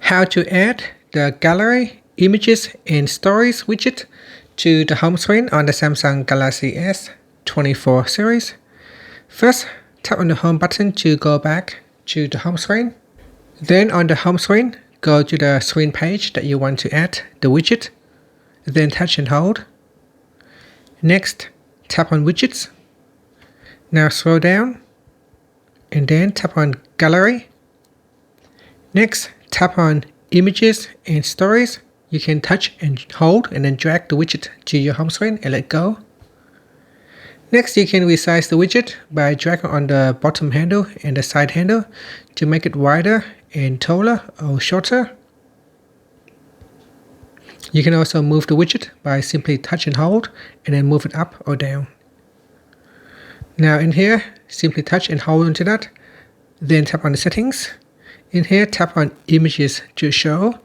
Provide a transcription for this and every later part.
how to add the gallery, images, and stories widget to the home screen on the Samsung Galaxy S24 series. First, tap on the home button to go back to the home screen. Then on the home screen, go to the screen page that you want to add the widget. Then touch and hold. Next, tap on widgets. Now scroll down and then tap on gallery. Next, tap on images and stories. You can touch and hold and then drag the widget to your home screen and let go. Next, you can resize the widget by dragging on the bottom handle and the side handle to make it wider and taller or shorter. You can also move the widget by simply touch and hold and then move it up or down. Now in here, simply touch and hold onto that. Then tap on the settings. In here, tap on images to show.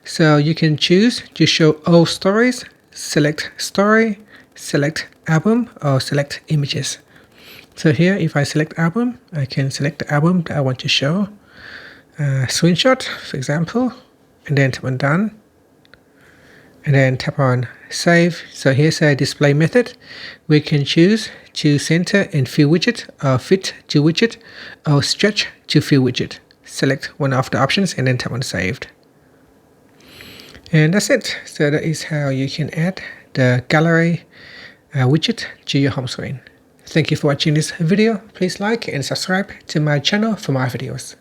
So you can choose to show all stories, select story, select album, or select images. So here, if I select album, I can select the album that I want to show. Screenshot, for example, and then tap on done. And then tap on save. So here's a display method. We can choose to center and fill widget, or fit to widget, or stretch to fill widget. Select one of the options and then tap on saved. And that's it. So that is how you can add the gallery widget to your home screen. Thank you for watching this video. Please like and subscribe to my channel for more videos.